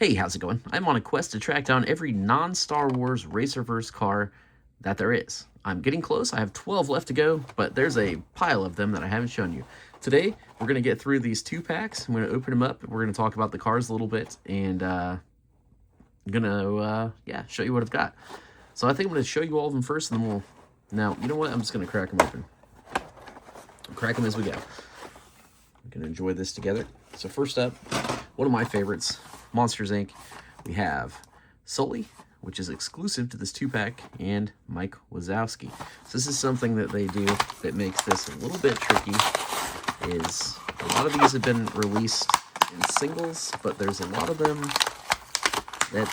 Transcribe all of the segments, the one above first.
Hey, how's it going? I'm on a quest to track down every non-Star Wars RacerVerse car that there is. I'm getting close. I have 12 left to go, but there's a pile of them that I haven't shown you. Today, we're going to get through these 2 packs. I'm going to open them up. We're going to talk about the cars a little bit, and I'm going to, show you what I've got. So I think I'm going to show you all of them first, and then we'll... Now, you know what? I'm just going to crack them open. I'll crack them as we go. We're going to enjoy this together. So first up, one of my favorites, Monsters, Inc. We have Sully, which is exclusive to this 2-pack, and Mike Wazowski. So this is something that they do that makes this a little bit tricky, is a lot of these have been released in singles, but there's a lot of them that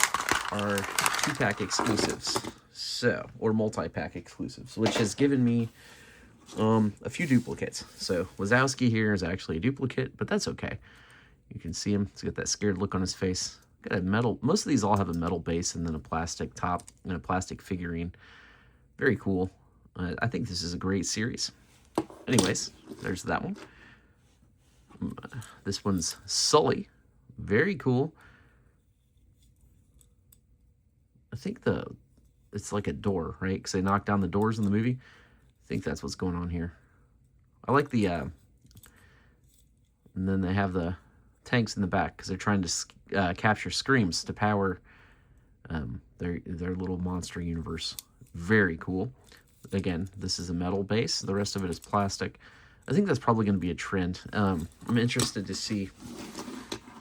are 2-pack exclusives, or multi-pack exclusives, which has given me a few duplicates. So Wazowski here is actually a duplicate, but that's okay. You can see him. He's got that scared look on his face. Got a metal. Most of these all have a metal base and then a plastic top and a plastic figurine. Very cool. I think this is a great series. Anyways, there's that one. This one's Sully. Very cool. I think it's like a door, right? Because they knock down the doors in the movie. I think that's what's going on here. I like the... and then they have the tanks in the back because they're trying to capture screams to power their little monster universe. Very cool. Again, this is a metal base. The rest of it is plastic. I think that's probably going to be a trend. I'm interested to see.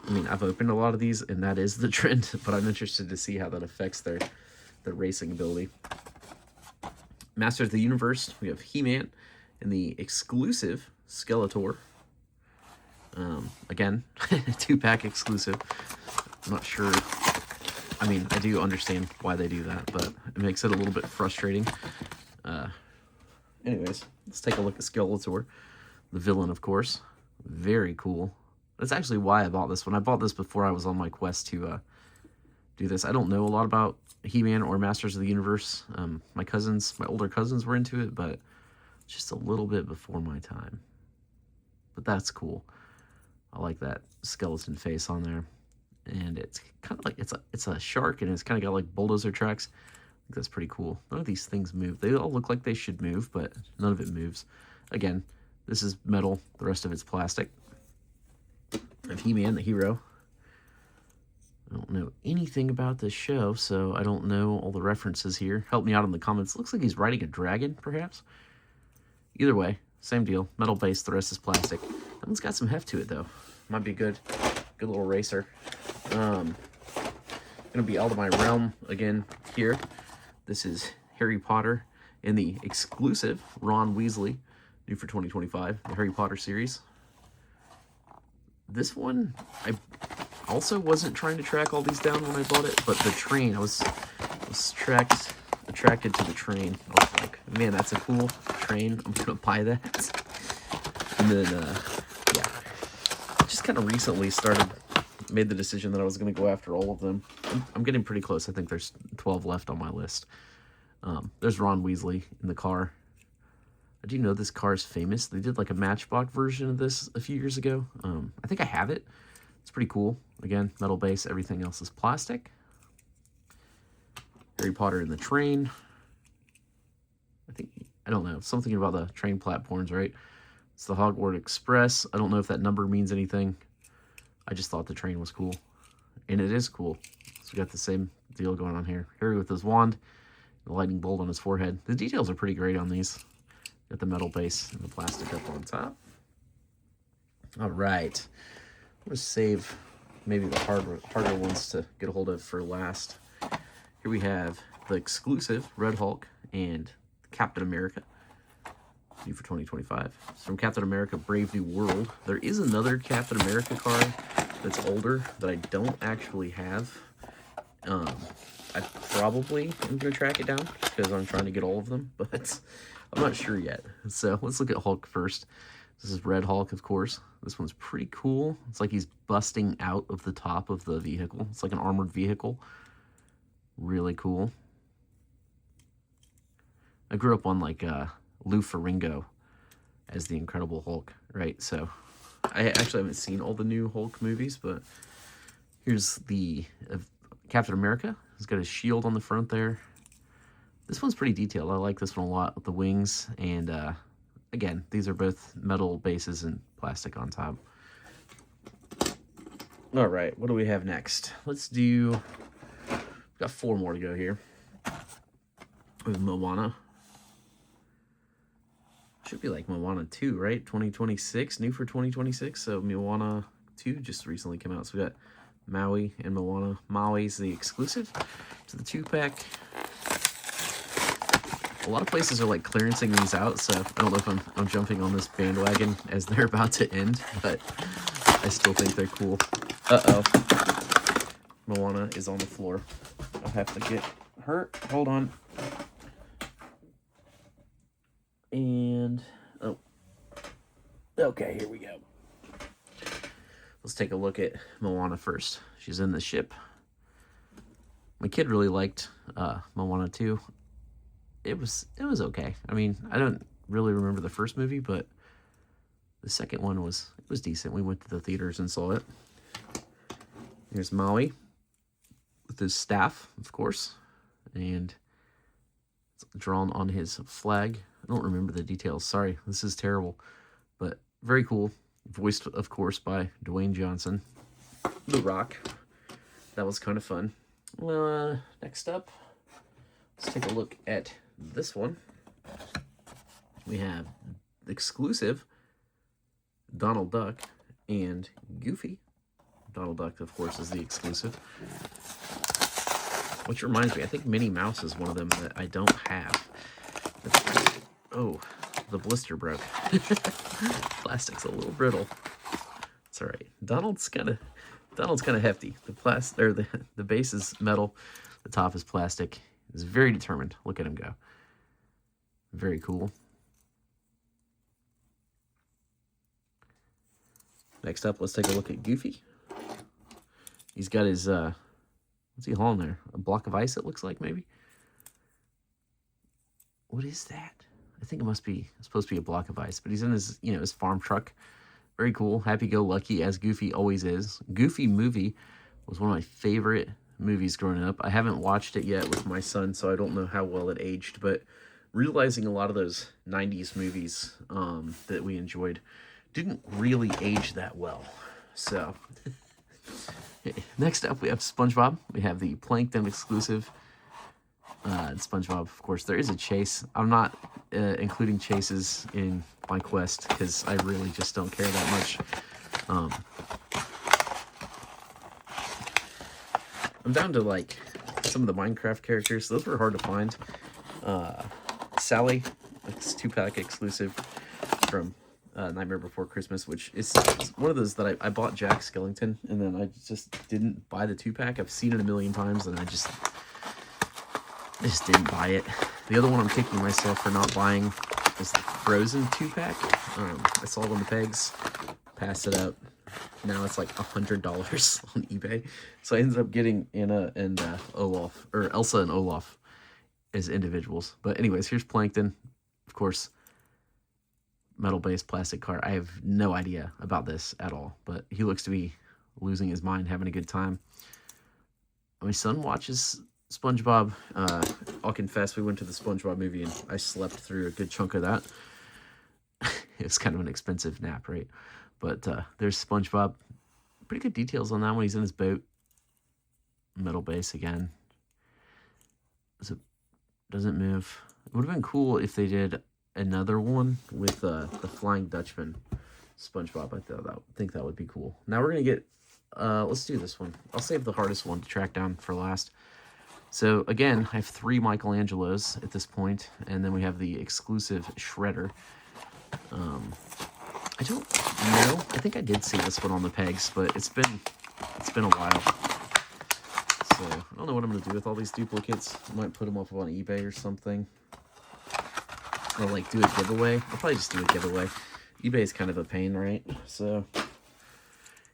I mean, I've opened a lot of these, and that is the trend, but I'm interested to see how that affects their racing ability. Masters of the Universe, we have He-Man and the exclusive Skeletor. Again, 2-pack exclusive. I'm not sure. I mean, I do understand why they do that, but it makes it a little bit frustrating. Anyways, let's take a look at Skeletor, the villain, of course. Very cool. That's actually why I bought this one. I bought this before I was on my quest to do this. I don't know a lot about He-Man or Masters of the Universe. My older cousins were into it, but just a little bit before my time. But that's cool. I like that skeleton face on there, and it's kind of like it's a shark, and it's kind of got like bulldozer tracks. I think that's pretty cool. None of these things move. They all look like they should move, but none of it moves. Again, this is metal. The rest of it's plastic. I have He-Man, the hero. I don't know anything about this show, so I don't know all the references here. Help me out in the comments. Looks like he's riding a dragon, perhaps. Either way, same deal. Metal base. The rest is plastic. That one's got some heft to it, though. Might be good. Good little racer. Gonna be out of my realm again here. This is Harry Potter in the exclusive Ron Weasley, new for 2025, the Harry Potter series. This one, I also wasn't trying to track all these down when I bought it, but the train, I was attracted to the train. I was like, man, that's a cool train. I'm gonna buy that. And then, just kind of recently made the decision that I was going to go after all of them. I'm getting pretty close. I think there's 12 left on my list. There's Ron Weasley in the car. I do know this car is famous. They did like a Matchbox version of this a few years ago. I think I have it. It's pretty cool. Again, metal base. Everything else is plastic. Harry Potter in the train. I don't know. Something about the train platforms, right? It's the Hogwarts Express. I don't know if that number means anything. I just thought the train was cool. And it is cool. So we got the same deal going on here. Harry with his wand, the lightning bolt on his forehead. The details are pretty great on these. Got the metal base and the plastic up on top. All right. I'm going to save maybe the harder ones to get a hold of for last. Here we have the exclusive Red Hulk and Captain America. New for 2025. It's from Captain America Brave New World. There is another Captain America card that's older that I don't actually have. I probably am going to track it down because I'm trying to get all of them, but I'm not sure yet. So let's look at Hulk first. This is Red Hulk, of course. This one's pretty cool. It's like he's busting out of the top of the vehicle. It's like an armored vehicle. Really cool. I grew up on like Lou Ferrigno as the Incredible Hulk, right? So I actually haven't seen all the new Hulk movies, but Here's the Captain America. He's got a shield on the front there. This one's pretty detailed. I like this one a lot with the wings. And again, these are both metal bases and plastic on top. All right, what do we have next? Let's do... We've got 4 more to go here. We have Moana. Should be like Moana 2, right? 2026, new for 2026. So Moana 2 just recently came out. So we got Maui and Moana. Maui's the exclusive to the 2-pack. A lot of places are like clearancing these out, so I don't know if I'm jumping on this bandwagon as they're about to end, but I still think they're cool. Uh-oh. Moana is on the floor. I'll have to get her. Hold on. And, oh. Okay, here we go. Let's take a look at Moana first. She's in the ship. My kid really liked Moana 2. It was okay. I mean, I don't really remember the first movie, but the second one was decent. We went to the theaters and saw it. Here's Maui with his staff, of course, and it's drawn on his flag. I don't remember the details. Sorry, this is terrible, but very cool. Voiced, of course, by Dwayne Johnson, The Rock. That was kind of fun. Well, next up, let's take a look at this one. We have exclusive Donald Duck and Goofy. Donald Duck, of course, is the exclusive. Which reminds me, I think Minnie Mouse is one of them that I don't have. Oh, the blister broke. Plastic's a little brittle. It's all right. Donald's kind of hefty. The base is metal. The top is plastic. He's very determined. Look at him go. Very cool. Next up, let's take a look at Goofy. He's got his, what's he hauling there? A block of ice, it looks like, maybe? What is that? I think it's supposed to be a block of ice, but he's in his, his farm truck. Very cool. Happy-go-lucky, as Goofy always is. Goofy movie was one of my favorite movies growing up. I haven't watched it yet with my son, so I don't know how well it aged, but realizing a lot of those 90s movies that we enjoyed didn't really age that well. So, next up we have SpongeBob. We have the Plankton exclusive. And SpongeBob, of course, there is a chase. I'm not including chases in my quest because I really just don't care that much. I'm down to like some of the Minecraft characters. Those were hard to find. Sully, it's 2-pack exclusive from Nightmare Before Christmas, which is one of those that I bought Jack Skellington, and then I just didn't buy the 2-pack. I've seen it a million times, and I just didn't buy it. The other one I'm kicking myself for not buying is the Frozen 2-pack. I saw it on the pegs, passed it up. Now it's like $100 on eBay. So I ended up getting Anna and Olaf, or Elsa and Olaf as individuals. But anyways, here's Plankton. Of course, metal-based plastic car. I have no idea about this at all, but he looks to be losing his mind, having a good time. My son watches SpongeBob. I'll confess, we went to the SpongeBob movie and I slept through a good chunk of that. It was kind of an expensive nap, right? But there's SpongeBob. Pretty good details on that one. He's in his boat. Metal base again. Doesn't move. It would have been cool if they did another one with the Flying Dutchman SpongeBob. I think that would be cool. Now we're going to get... let's do this one. I'll save the hardest one to track down for last. So again, I have 3 Michelangelos at this point, and then we have the exclusive Shredder. I don't know. I think I did see this one on the pegs, but it's been a while. So I don't know what I'm gonna do with all these duplicates. I might put them up on eBay or something, or like do a giveaway. I'll probably just do a giveaway. eBay is kind of a pain, right? So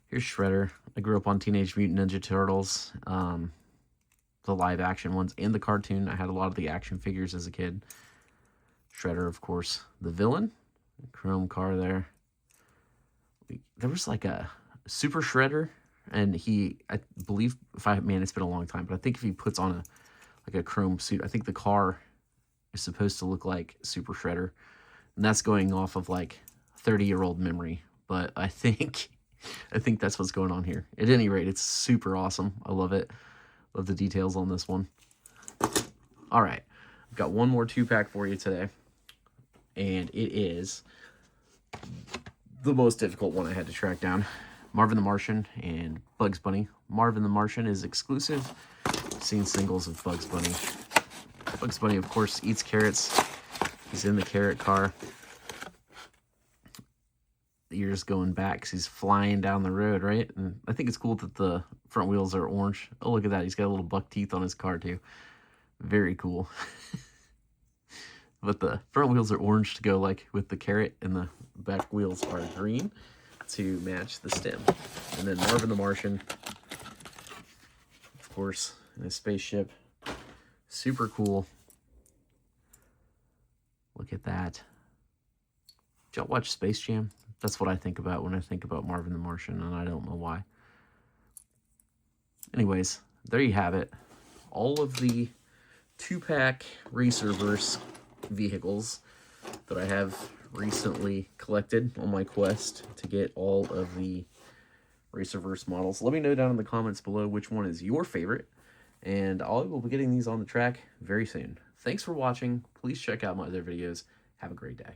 here's Shredder. I grew up on Teenage Mutant Ninja Turtles. The live action ones and the cartoon. I had a lot of the action figures as a kid. Shredder, of course, the villain. Chrome car there. There was like a Super Shredder and I believe, it's been a long time, but I think if he puts on like a chrome suit, I think the car is supposed to look like Super Shredder, and that's going off of like 30-year-old memory, but I think that's what's going on here. At any rate, it's super awesome. I love it. Love the details on this one. All right, I've got one more 2-pack for you today, and it is the most difficult one I had to track down. Marvin the Martian and Bugs Bunny. Marvin the Martian is exclusive. I've seen singles of Bugs Bunny. Bugs Bunny, of course, eats carrots. He's in the carrot car. The ears going back because he's flying down the road, right? And I think it's cool that the front wheels are orange. Oh, look at that. He's got a little buck teeth on his car, too. Very cool. But the front wheels are orange to go like with the carrot, and the back wheels are green to match the stem. And then Marvin the Martian, of course, in a spaceship. Super cool. Look at that. Did y'all watch Space Jam? That's what I think about when I think about Marvin the Martian, and I don't know why. Anyways, there you have it. All of the 2-pack RacerVerse vehicles that I have recently collected on my quest to get all of the RacerVerse models. Let me know down in the comments below which one is your favorite, and I will be getting these on the track very soon. Thanks for watching. Please check out my other videos. Have a great day.